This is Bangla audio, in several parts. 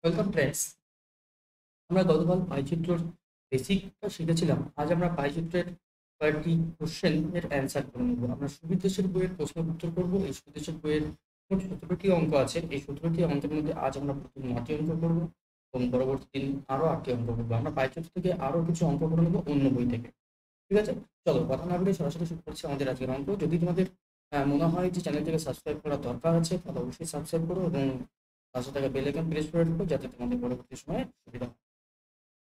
Welcome friends. আমরা গতকাল পাইচিত্রর বেসিকটা শিখেছিলাম। আজ আমরা পাইচিত্রের কয়েকটি কোশ্চেন এর অ্যান্সার করে নেব। আমরা সুবিদেশের বইয়ের প্রশ্ন উত্তর করব। এই সুবিদেশের বইয়ের মোট 17টি অঙ্ক আছে। এই 17টি অঙ্কের মধ্যে আজ আমরা প্রথম 9টি অঙ্ক করবো এবং পরবর্তী দিন আরো 8টি অঙ্ক করবো। আমরা পাইচিত্র থেকে আরো কিছু অঙ্ক করে নেবো অন্য বই থেকে। ঠিক আছে, চলো কথা না বলে সরাসরি শুরু করছি আমাদের আজকের অঙ্ক। যদি তোমাদের মনে হয় যে চ্যানেলটিকে সাবস্ক্রাইব করা দরকার আছে, তাহলে অবশ্যই সাবস্ক্রাইব করো এবং পাশে থাকা বেল আইকন প্রেস করে রাখো, যাতে তোমাদের পরবর্তী সময়ে সুবিধা হয়।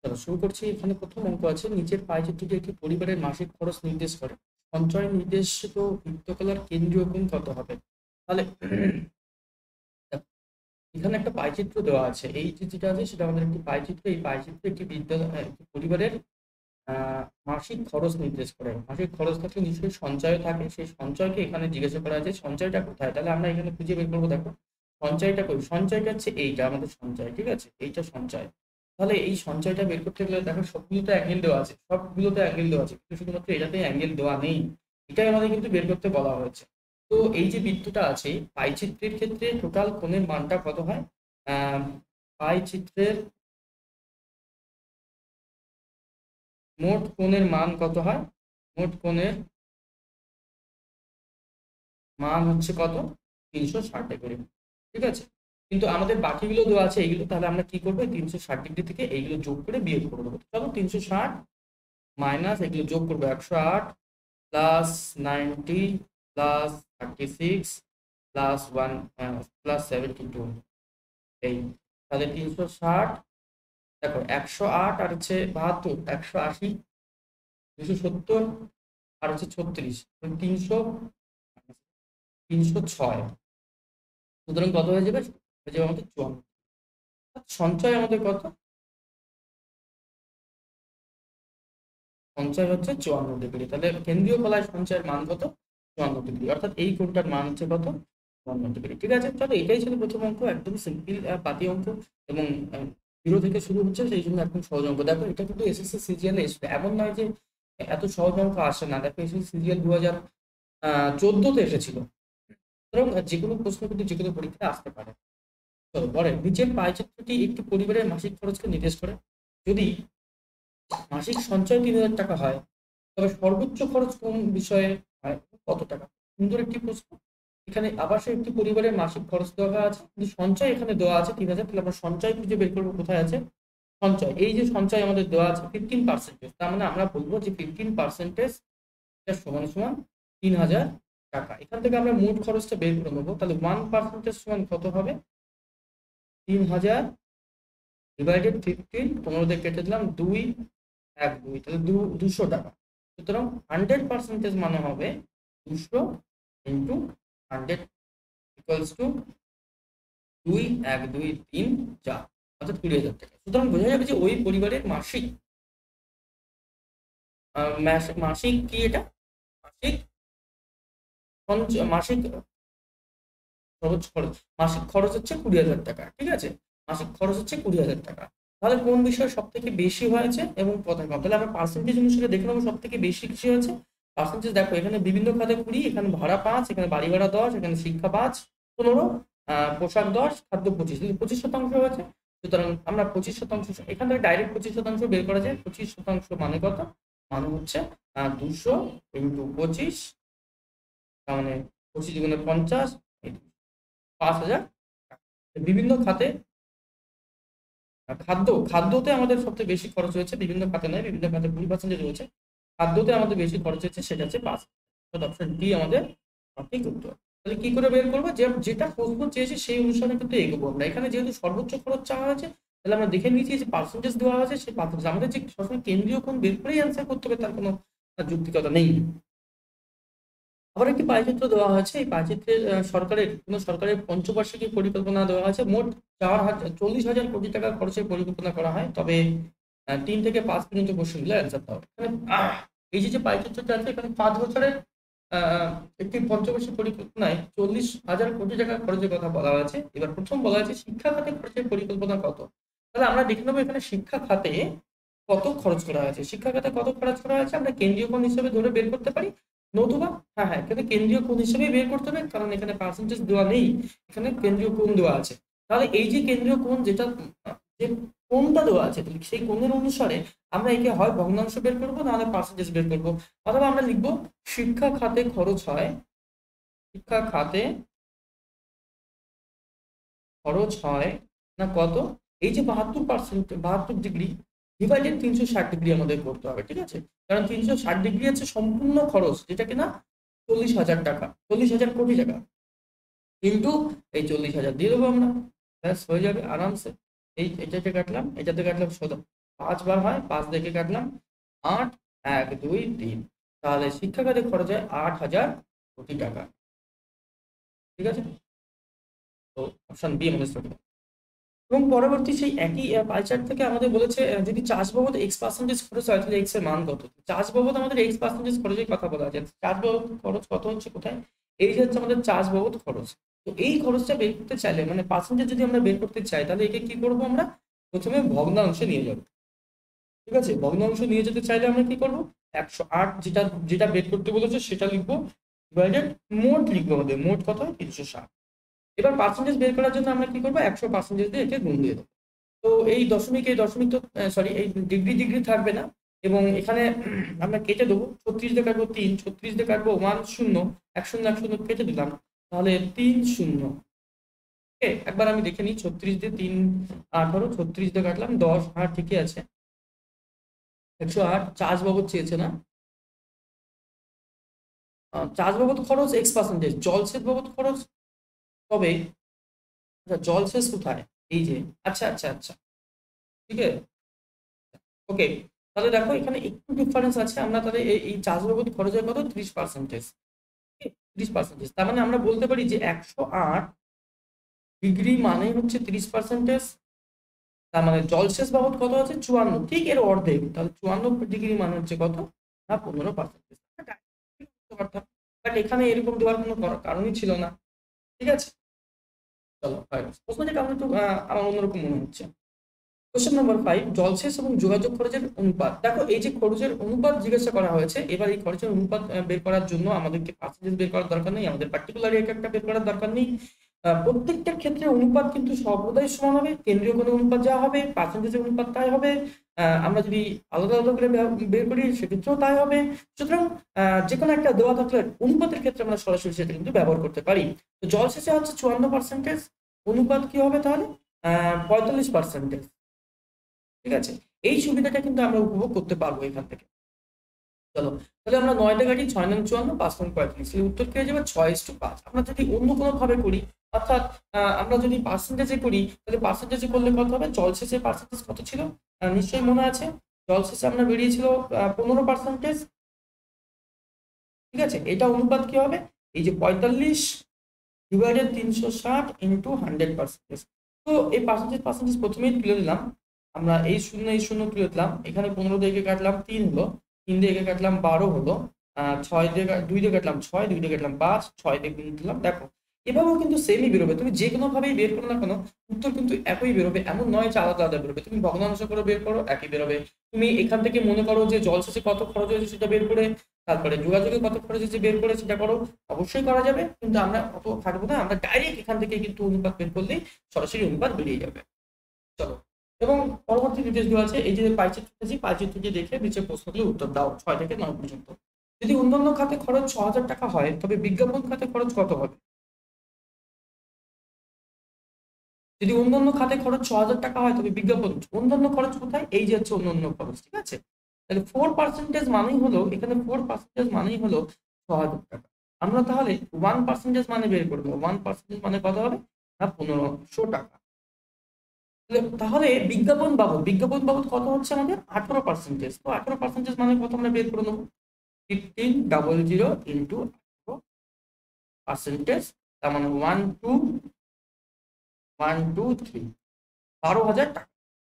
চলো শুরু করছি। এখানে প্রথম অঙ্ক আছে, নিচের পাই চিত্রটি একটি পরিবারের মাসিক খরচ নির্দেশ করে। সঞ্চয় নির্দেশিত বৃত্তকলার কেন্দ্রীয় কোণ কত হবে? তাহলে দেখো, এখানে একটা পাইচিত্র দেওয়া আছে। এই যে যেটা আছে সেটা আমাদের একটি পাইচিত্র। এই পাইচিত্র একটি একটি পরিবারের মাসিক খরচ নির্দেশ করে। মাসিক খরচ থাকলে নিশ্চয়ই সঞ্চয় থাকে, সেই সঞ্চয়কে এখানে জিজ্ঞাসা করা আছে সঞ্চয়টা কোথায়। তাহলে আমরা এখানে খুঁজে বের করবো। দেখো সঞ্চয়টা কই, সঞ্চয়টা হচ্ছে এইটা আমাদের সঞ্চয়। ঠিক আছে, এইটা সঞ্চয়। তাহলে এই সঞ্চয়টা বের করতে গেলে দেখো সবগুলোতে অ্যাঙ্গেল দেওয়া আছে, সবগুলোতে অ্যাঙ্গেল দেওয়া আছে, কিন্তু শুধুমাত্র এটাতে অ্যাঙ্গেল দেওয়া নেই। এটাই আমাদের কিন্তু বের করতে বলা হয়েছে। তো এই যে বৃত্তটা আছে, পাই চিত্রের ক্ষেত্রে টোটাল কোণের মানটা কত হয়? আহ পাই চিত্রের মোট কোণের মান কত হয়? মোট কোণের মান হচ্ছে কত? 360 ডিগ্রি। ঠিক আছে, কিন্তু আমাদের বাকিগুলো দেওয়া আছে এইগুলো, তাহলে আমরা কি করবো? 360 ডিগ্রি থেকে এইগুলো যোগ করে বিয়োগ করে দেবো। চলো 360 মাইনাস এগুলো যোগ করবো 108 প্লাস 90 প্লাস 36 প্লাস 1 প্লাস 72। এই তাহলে 360, দেখো 108 আর হচ্ছে 72, 180, 270 আর হচ্ছে 36, 300, 306। সুতরাং কত হয়ে যাবে? হয়ে যাবে আমাদের 54। সঞ্চয় আমাদের কত? সঞ্চয় হচ্ছে 54 ডিগ্রি। তাহলে কেন্দ্রীয় কলায় সঞ্চয়ের মান কত? 54 ডিগ্রি। অর্থাৎ এই কোণটার মান হচ্ছে কত? 54 ডিগ্রি। ঠিক আছে, চলো এটাই ছিল প্রথম অঙ্ক, একদম সিম্পল পাতি অঙ্ক এবং জিরো থেকে শুরু হচ্ছে, সেই জন্য একদম সহজ অঙ্ক। দেখো এটা কিন্তু এসএসসি সিজিএল এসেছে, এমন নয় যে এত সহজ অঙ্ক আসে না। দেখো এসএসসি সিজিএল 2014-তে এসেছিল। সুতরাং যে কোনো প্রশ্ন কিন্তু যে কোনো পরীক্ষায় আসতে পারে। চলো পরে, নিচের পাই চিত্রটি একটি পরিবারের মাসিক খরচকে নির্দেশ করে। যদি মাসিক সঞ্চয় 3000 টাকা হয়, তবে সর্বোচ্চ খরচ কোন বিষয়ে হয়, কত টাকা? সুন্দর একটি প্রশ্ন। এখানে আবাসিক একটি পরিবারের মাসিক খরচ দেওয়া আছে, কিন্তু সঞ্চয় এখানে দেওয়া আছে 3000। তাহলে আমরা সঞ্চয় খুঁজে বের করবো কোথায় আছে সঞ্চয়। এই যে সঞ্চয় আমাদের দেওয়া আছে 15%, তার মানে আমরা বলবো যে 15% সমান সমান 3000 টাকা। এখান থেকে আমরা মোট খরচটা বের করে নেবো। তাহলে 1% সমান কত হবে? 3000 ডিভাইডেড 15, 15 দিয়ে কেটে দিলাম 2, 1, 2, তাহলে 200 টাকা। সুতরাং 100% মানে হবে 200 ইন্টু 100 ইকুয়ালস টু 2, 1, 2, 3, 4, অর্থাৎ 20,000 টাকা। সুতরাং বোঝা যাবে যে ওই পরিবারের মাসিক মাসিক কি এটা? মাসিক মাসিক খরচ খরচ মাসিক খরচ হচ্ছে 20,000 টাকা। ঠিক আছে, মাসিক খরচ হচ্ছে 20,000 টাকা। তাহলে কোন বিষয় সব থেকে বেশি হয়েছে এবং কোথায় কম? তাহলে আমরা পার্সেন্টেজ অনুসারে দেখে নেবো সব থেকে বেশি কিছু হয়েছে। পার্সেন্টেজ দেখো, এখানে বিভিন্ন খাতে 20, এখানে ভাড়া 5, এখানে বাড়ি ভাড়া 10, এখানে শিক্ষা 5, 15, পোশাক 10, খাদ্য 25, 25% হয়েছে। সুতরাং আমরা 25%, এখান থেকে ডাইরেক্ট 25% বের করা যায়। 25% মানে কত? মানে হচ্ছে 200 ইন্টু 25, তার মানে 25 গুণে 50, 5,000। বিভিন্ন খাতে খাদ্যতে আমাদের সবচেয়ে বেশি খরচ হয়েছে, বিভিন্ন খাতে নয়, বিভিন্ন খাতে 20% রয়েছে, খাদ্যতে আমাদের বেশি খরচ হয়েছে, সেটা হচ্ছে 5। অপশন ডি আমাদের সঠিক উত্তর। তাহলে কি করে বের করবো? যে যেটা প্রশ্ন চেয়েছে সেই অনুসারে কিন্তু এগোবো আমরা। এখানে যেহেতু সর্বোচ্চ খরচ চাওয়া হয়েছে, তাহলে আমরা দেখে নিয়েছি যে পার্সেন্টেজ দেওয়া আছে, সেই পার্সেন্টেজ আমাদের যে সবসময় কেন্দ্রীয় কোণ বের করেই অ্যান্সার করতে হবে তার কোনো যুক্তিকতা নেই। আবার একটি পাইচিত্র দেওয়া হয়েছে। এই পাইচিত্রের সরকারের পঞ্চবার্ষিকী পরিকল্পনা দেওয়া আছে। মোট 40,000 কোটি টাকা খরচের পরিকল্পনা করা হয়, তবে 3 থেকে 5 পর্যন্ত কোশ্চেনগুলো অ্যান্সার দাও। এখানে এই যে পাইচিত্রটা আছে, এখানে 5 বছরের আহ, একটি পঞ্চবার্ষিক পরিকল্পনায় 40,000 কোটি টাকা খরচের কথা বলা হয়েছে। এবার প্রথম বলা হয়েছে শিক্ষা খাতে খরচের পরিকল্পনা কত। তাহলে আমরা দেখে নেবো এখানে শিক্ষা খাতে কত খরচ করা হয়েছে। শিক্ষা খাতে কত খরচ করা হয়েছে আমরা কেন্দ্রীয় কোণ হিসেবে ধরে বের করতে পারি, নতুবা হ্যাঁ হ্যাঁ, এখানে কেন্দ্রীয় কোণ হিসেবেই বের করতে হবে, কারণ এখানে পার্সেন্টেজ দেওয়া নেই, এখানে কেন্দ্রীয় কোণ দেওয়া আছে। তাহলে এই যে কেন্দ্রীয় কোণ যেটা যে কোণটা দেওয়া আছে সেই কোণের অনুসারে আমরা একে হয় ভগ্নাংশ বের করবো নাহলে পার্সেন্টেজ বের করবো, অথবা আমরা লিখবো শিক্ষা খাতে খরচ হয়, শিক্ষা খাতে খরচ হয় না কত, এই যে 72%, 72 ডিগ্রি ডিভাইডেড 360 ডিগ্রি আমাদের করতে হবে, ঠিক আছে? কারণ 360 ডিগ্রি হচ্ছে সম্পূর্ণ খরচ, যেটা কিনা 40,000 টাকা, 40,000 কোটি টাকা, কিন্তু এই 40,000 দিয়ে দেবো আমরা, ব্যাস হয়ে যাবে আরামসে। এই এটাতে কাটলাম, এটাতে কাটলাম 5 বার হয়, 5 দেখে কাটলাম 8, 1 2 3, তাহলে শিক্ষা খাতে খরচ হয় 8,000 কোটি টাকা, ঠিক আছে? তো অপশন বি আমাদের সঠিক। এবং পরবর্তী সেই একই পাই চার্ট থেকে আমাদের বলেছে যদি চাষ বাবদ X% খরচ হয় তাহলে X এর মান কত। চাষ বাবদ আমাদের X% খরচের কথা বলা আছে, চাষ বাবদ খরচ কত হচ্ছে কোথায়, এই যে হচ্ছে আমাদের চাষ বাবদ খরচ। তো এই খরচটা বের করতে চাইলে মানে পার্সেন্টেজ যদি আমরা বের করতে চাই তাহলে একে কি করবো, আমরা প্রথমে ভগ্নাংশে নিয়ে যাবো, ঠিক আছে? ভগ্নাংশ নিয়ে যেতে চাইলে আমরা কি করবো, 108 যেটা যেটা বের করতে বলেছে সেটা লিখবো, ডিভাইডেড মোট লিখবো, আমাদের মোট কত হয় 360। এবার পার্সেন্টেজ বের করার জন্য আমরা কি করবো, 100% দিয়ে একে গুণ দিয়ে দেবো। তো এই দশমিক তো সরি এই ডিগ্রি ডিগ্রি থাকবে না, এবং এখানে আমরা কেটে দেবো, 36 দিয়ে কাটবো 3, 36 দিয়ে কাটবো 1 0, 1 0 1 0 কেটে দিলাম, তাহলে 3 0। ওকে, একবার আমি দেখে নিই, 36 দিয়ে 3 18, 36 দিয়ে কাটলাম 10, হ্যাঁ ঠিকই আছে, 108। চার্জ বাবদ চেয়েছে না, চার্জ বাবদ খরচ X%, জলসেচ বাবদ খরচ, তবে আচ্ছা জলসেচ কোথায়, এই যে, আচ্ছা আচ্ছা আচ্ছা, ঠিক আছে, ওকে। তাহলে দেখো এখানে একটু ডিফারেন্স আছে, আমরা তাহলে এই চার্জ বাবদ খরচের কত 30%, 30%, তার মানে আমরা বলতে পারি যে 108 ডিগ্রি মানে হচ্ছে 30%, তার মানে জলসেচ বাবদ কত আছে 54, ঠিক এর অর্ধেক, তাহলে 54 ডিগ্রি মানে হচ্ছে কত না 15%। বাট এখানে এরকম দেওয়ার কোনো কারণই ছিল না, ঠিক আছে? চলো প্রশ্নটা কেমন একটু আমার অন্যরকম মনে হচ্ছে। কোশ্চেন নাম্বার 5, জলসেচ এবং যোগাযোগ খরচের অনুপাত। দেখো এই যে খরচের অনুপাত জিজ্ঞাসা করা হয়েছে, এবার এই খরচের অনুপাত বের করার জন্য আমাদেরকে পার্সেন্টেজ বের করার দরকার নেই, আমাদের পার্টিকুলার এক একটা বের করার দরকার নেই। প্রত্যেকটার ক্ষেত্রে অনুপাত কিন্তু সর্বদাই সমান হবে, কেন্দ্রীয় কোনো অনুপাত যা হবে পার্সেন্টেজের অনুপাত তাই হবে, আমরা যদি আলাদা আলাদা করে বের করি সেক্ষেত্রেও তাই হবে। সুতরাং যে কোনো একটা দেওয়া থাকলে অনুপাতের ক্ষেত্রে আমরা সরাসরি সেটা কিন্তু ব্যবহার করতে পারি। তো জলসেচে হচ্ছে 54%, অনুপাত কি হবে তাহলে 45%, ঠিক আছে? এই সুবিধাটা কিন্তু আমরা উপভোগ করতে পারবো এখান থেকে। চলো তাহলে আমরা 9টা কাটি, 6 নং 54, 5 নং 35, এই উত্তর কি হয়ে যাবে 6:5। আমরা যদি অন্য কোনো ভাবে করি, অর্থাৎ আমরা যদি পার্সেন্টেজে করি তাহলে পার্সেন্টেজে করলে কত হবে, জলসেচের পার্সেন্টেজ কত ছিল নিশ্চয়ই মনে আছে, জলসেচে আমরা বেরিয়েছিল 15%, ঠিক আছে? এটা অনুপাত কি হবে, এই যে 45 ডিভাইডেড 360 ইন্টু 100%। তো এই পার্সেন্টেজ প্রথমেই তুলে দিলাম, আমরা এই শূন্য তুলে দিলাম, এখানে 15 দিয়ে কাটলাম 3 হলো, 3 দিয়ে কাটলাম 12 হলো, 6 দিয়ে 2 দিয়ে কাটলাম 6, 2 দিয়ে কাটলাম 5, 6 দিয়ে গুণ দিলাম। দেখো এভাবেও কিন্তু সেমই বেরোবে, তুমি যে কোনো ভাবেই বের করো না কেন উত্তর কিন্তু একই বেরোবে, এমন নয় যে আলাদা আলাদা বেরোবে। তুমি ভগ্নাংশ করে বের করো একই বেরোবে, তুমি এখান থেকে মনে করো যে জলসেচে কত খরচ হয়েছে সেটা বের করে, তারপরে যোগাযোগে কত খরচ হয়েছে বের করে সেটা করো, অবশ্যই করা যাবে, কিন্তু আমরা অত খাটবো না, আমরা ডাইরেক্ট এখান থেকে কিন্তু অনুপাত বের করলেই সরাসরি অনুপাত বেরিয়ে যাবে। চলো, এবং পরবর্তী নির্দেশ দেওয়া আছে, এই যে পাইচিত্রটি দেখে নিচে প্রশ্নগুলো উত্তর দাও 6 থেকে 9 পর্যন্ত। যদি অন্যান্য খাতে খরচ 6,000 টাকা হয় তবে বিজ্ঞাপন খাতে খরচ কত হবে? যদি অন্যান্য খাতে খরচ 6,000 টাকা হয় তবে বিজ্ঞাপন, অন্যান্য খরচ কোথায়, এই যে হচ্ছে অন্যান্য খরচ, ঠিক আছে? তাহলে 4% মানেই হলো, এখানে 4% মানেই হলো 6,000 টাকা। আমরা তাহলে 1% মানে বের করবো, 1% মানে কত হবে না 1500 টাকা। তাহলে বিজ্ঞাপন বাবদ কত হচ্ছে আমাদের 18%, তো 18% মানে কত আমরা বের করে নেবো, 1500 ইন্টু 18%, তার মানে 12123, 12,000 টাকা,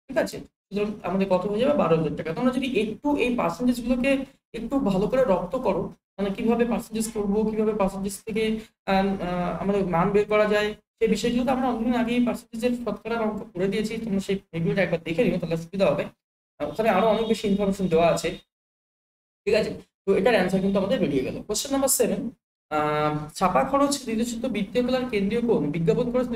ঠিক আছে? সুতরাং আমাদের কত হয়ে যাবে 12,000 টাকা। তোমরা যদি একটু এই পার্সেন্টেজ গুলোকে একটু ভালো করে রপ্ত করো, মানে কিভাবে পার্সেন্টেজ করবো, কিভাবে পার্সেন্টেজ থেকে আমাদের মান বের করা যায়, সেই বিষয়গুলো তো আমরা অনেকদিন আগেই পার্সেন্টেজের শতকরা অঙ্ক করে দিয়েছি, তোমরা সেই ভিডিওটা একবার দেখে নিও তাহলে সুবিধা হবে, ওখানে আরো অনেক বেশি ইনফরমেশন দেওয়া আছে, ঠিক আছে? তো এটার অ্যান্সার কিন্তু আমাদের বেরিয়ে গেল। কোশ্চেন নাম্বার 7, ছাপা খরচ নির্দেশিত বৃত্তীয় কলার কেন্দ্রীয় কোণ, বিজ্ঞাপন খরচ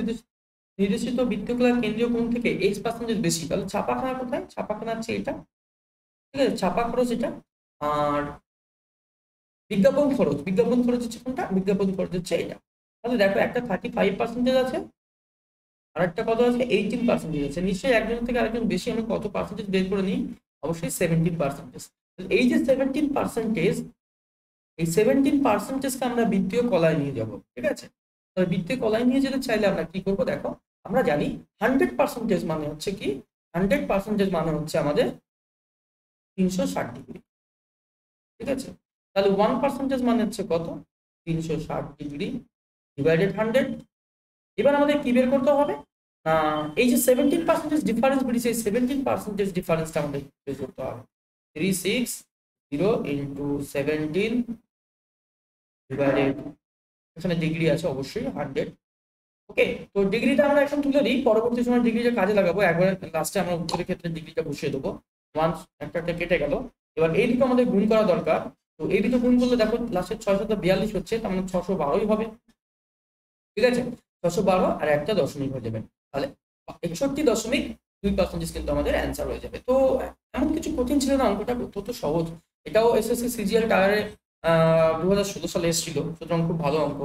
নির্দেশিত বৃত্তকলার কেন্দ্রীয় কোণ থেকে x% বেশি, তাহলে ছাপাখানা কোথায়? ছাপাখানা হচ্ছে এটা, ঠিক আছে, ছাপা খরচ এটা। আর বিজ্ঞাপন খরচ হচ্ছে কোনটা? বিজ্ঞাপন খরচ হচ্ছে এটা। তাহলে দেখো একটা 35% আছে, আর একটা কত আছে? 18% আছে। নিশ্চয়ই একজন থেকে আরেকজন বেশি, আমরা কত পার্সেন্টেজ বের করে নিই? অবশ্যই 17%। এই যে 17%, এই 17%কে আমরা বৃত্তীয় কলায় নিয়ে যাব, ঠিক আছে। তবে বৃত্তীয় কলায় নিয়ে যেতে চাইলে আমরা কি করব? দেখো আমরা জানি 100% মানে হচ্ছে কি? 100% মানে হচ্ছে আমাদের 360°, ঠিক আছে। তাহলে 1% মানে হচ্ছে কত? 360° ডিভাইডেড 100। এবার আমাদের কি বের করতে হবে? এই যে 17% ডিফারেন্স বেরিয়েছে, এই 17% ডিফারেন্সটা আমাদের বের করতে হবে। 360 ইন্টু 17 ডিভাইডেড, এখানে ডিগ্রি আছে অবশ্যই 100। ওকে, তো ডিগ্রিটা আমরা এখন তুলে দিই, পরবর্তী সময় ডিগ্রিটা কাজে লাগাবো। একবার লাস্টে আমরা উত্তরের ক্ষেত্রে ডিগ্রিটা বসিয়ে দেবো। ওয়ান একটা কেটে গেল। এবার এই দিকে আমাদের গুণ করা দরকার। তো এই দিকে গুণ করলে দেখো লাস্টে 642 হচ্ছে, তার মানে 612ই হবে, ঠিক আছে। 612 আর একটা দশমিক হয়ে যাবে, তাহলে 61.2% কিন্তু আমাদের অ্যান্সার হয়ে যাবে। তো এমন কিছু কঠিন ছিল না, অঙ্কটা অত্যন্ত সহজ। এটাও এসএসসি সিজিএল টায়ারে 2016 সালে এসেছিল, সুতরাং খুব ভালো অঙ্ক।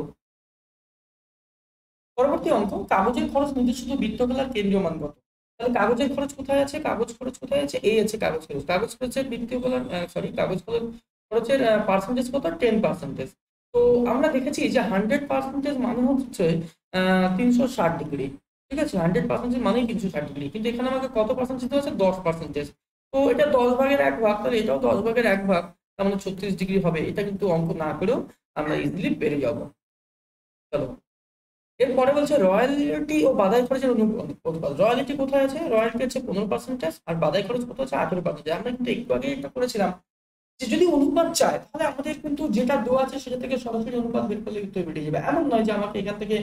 পরবর্তী অঙ্ক, কাগজের খরচ নির্দেশিত বৃত্তকলার কেন্দ্রীয় মান কত? তাহলে কাগজের খরচ কোথায় আছে? কাগজ খরচ কোথায় আছে? এই আছে কাগজ খরচ। কাগজ খরচের বৃত্তকলার কাগজ খরচের পার্সেন্টেজ কত? 10%। তো আমরা দেখেছি যে 100% মানে হচ্ছে 360°, ঠিক আছে। 100% মানেই 360°, কিন্তু এখানে আমাকে কত পার্সেন্টেজ দেওয়া আছে? 10%। তো এটা 10/1 তাহলে এটাও 10/1, তার মানে 36° হবে। এটা কিন্তু অঙ্ক না করেও আমরা ইজিলি পেরে যাবো। চলো, এরপরে বলছে রয়্যালটি ও বাধাই খরচের অনুপাত। রয়্যালটি কোথায় আছে? রয়্যালটি হচ্ছে 15%, আর বাধাই খরচ কত আছে? 18%। আমরা কিন্তু একটু আগে এটা করেছিলাম যে যদি অনুপাত চায় তাহলে আমাদের কিন্তু যেটা দেওয়া আছে সেটা থেকে সরাসরি অনুপাত বের করলে কিন্তু বেরিয়ে যাবে। এমন নয় যে আমাকে এখান থেকে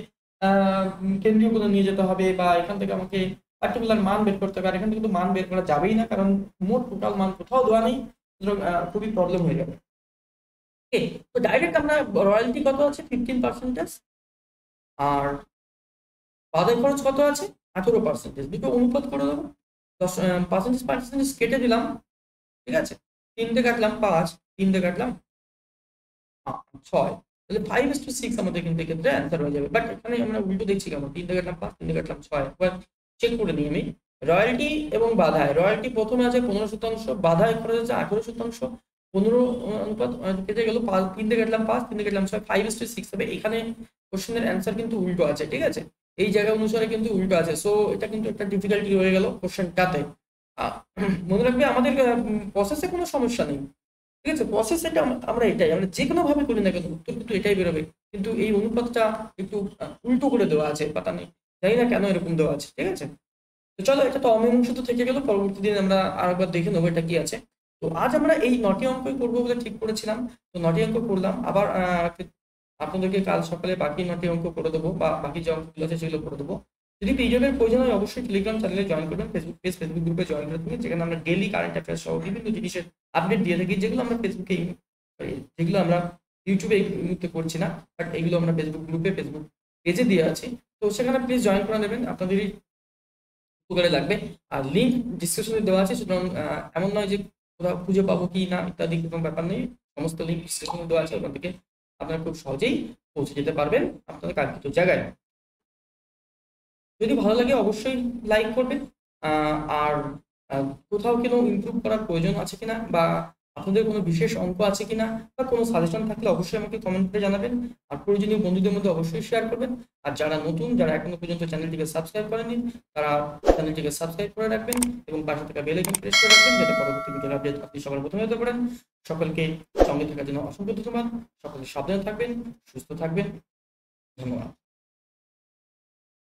কেন্দ্রীয় কোণে নিয়ে যেতে হবে, বা এখান থেকে আমাকে পার্টিকুলার মান বের করতে হবে। আর এখান থেকে কিন্তু মান বের করা যাবেই না, কারণ মোট টোটাল মান কোথাও দেওয়া নেই, সুতরাং খুবই প্রবলেম হয়ে যাবে। তো ডাইরেক্ট আমরা রয়্যালটি কত আছে? 15%, আর বাজার খরচ কত আছে? 18%। দুটো অনুপাত করে দেবো, 10 পার্সেন্টেজ কেটে দিলাম, ঠিক আছে। 3 দিয়ে কাটলাম 5, 3 দিয়ে কাটলাম 6, তাহলে 5:6 আমাদের কিন্তু এক্ষেত্রে অ্যান্সার হয়ে যাবে। বাট এখানে আমরা উল্টো দেখছি কেন? 3 দিয়ে কাটলাম 5, 3 দিয়ে কাটলাম 6। একবার চেক করে নিই আমি। রয়্যালটি এবং বাধায়, রয়্যালটি প্রথমে আছে 15%, বাধায় খরচ আছে 18%। 15 অনুপাত কেটে গেল 5, 3 দিয়ে কাটলাম 5, 3 দিয়ে কাটলাম 6, 5:6 হবে। এখানে কোশ্চেনের অ্যান্সার কিন্তু উল্টো আছে, ঠিক আছে। এই জায়গা অনুসারে কিন্তু উল্টো আছে, সো এটা কিন্তু একটা ডিফিকাল্টি হয়ে গেল কোশ্চেনটাতে। মনে রাখবে আমাদের প্রসেসে কোনো সমস্যা নেই, ঠিক আছে। প্রসেস এটা আমরা এটাই, আমরা যে কোনো ভাবে করি না কেন উত্তর কিন্তু এটাই বেরোবে। কিন্তু এই অনুপাতটা একটু উল্টো করে দেওয়া আছে, পাতা নেই, জানি না কেন এরকম দেওয়া আছে, ঠিক আছে। তো চলো, এটা তো অমীমাংসিত থেকে গেল, পরবর্তী দিন আমরা আরেকবার দেখে নেবো এটা কি আছে। তো আজ আমরা এই 9টি অঙ্কই করবো বলে ঠিক করেছিলাম। তো 9টি অঙ্ক করলাম, আবার আপনাদেরকে কাল সকালে বাকি 9টি অঙ্ক করে দেবো, বা বাকি যে অঙ্কগুলো আছে সেগুলো করে দেবো। যদি পিডিএফের প্রয়োজন হয় অবশ্যই টেলিগ্রাম চ্যানেলে জয়েন করবেন, ফেসবুক গ্রুপে জয়েন করে দেবেন, যেখানে আমরা ডেইলি কারেন্ট অ্যাফেয়ার্স সহ বিভিন্ন জিনিসের আপডেট দিয়ে থাকি, যেগুলো আমরা ফেসবুকে, যেগুলো আমরা ইউটিউবে এই মুহূর্তে করছি না, বাট এগুলো আমরা ফেসবুক গ্রুপে, ফেসবুক পেজে দিয়ে আছি। তো সেখানে প্লিজ জয়েন করে নেবেন, আপনাদেরই উপকারে লাগবে। আর লিঙ্ক ডিসক্রিপশনে দেওয়া আছে, সুতরাং এমন নয় যে কোথাও খুঁজে পাবো কি না ইত্যাদি কোনো ব্যাপার নেই। সমস্ত লিঙ্ক ডিসক্রিপশনে দেওয়া আছে, ওখান থেকে আপনারা খুব সহজেই পৌঁছে যেতে পারবেন আপনাদের কাঙ্ক্ষিত জায়গায়। যদি ভালো লাগে অবশ্যই লাইক করবেন। আর কোথাও কোনো ইমপ্রুভ করার প্রয়োজন আছে কিনা, বা আপনাদের কোনো বিশেষ অঙ্ক আছে কিনা, বা কোনো সাজেশন থাকলে অবশ্যই আমাকে কমেন্ট করে জানাবেন। আর প্রয়োজনীয় বন্ধুদের মধ্যে অবশ্যই শেয়ার করবেন। আর যারা নতুন, যারা এখনো পর্যন্ত চ্যানেলটিকে সাবস্ক্রাইব করেননি, তারা চ্যানেলটিকে সাবস্ক্রাইব করে রাখবেন এবং পাশে থাকা বেল আইকন প্রেস করে রাখবেন, যাতে পরবর্তী ভিডিওর আপডেট আপনি সবার প্রথমে হতে পারেন। সকলকে সঙ্গে থাকার জন্য অসংখ্য ধন্যবাদ। সকলে সাবধানে থাকবেন, সুস্থ থাকবেন। ধন্যবাদ।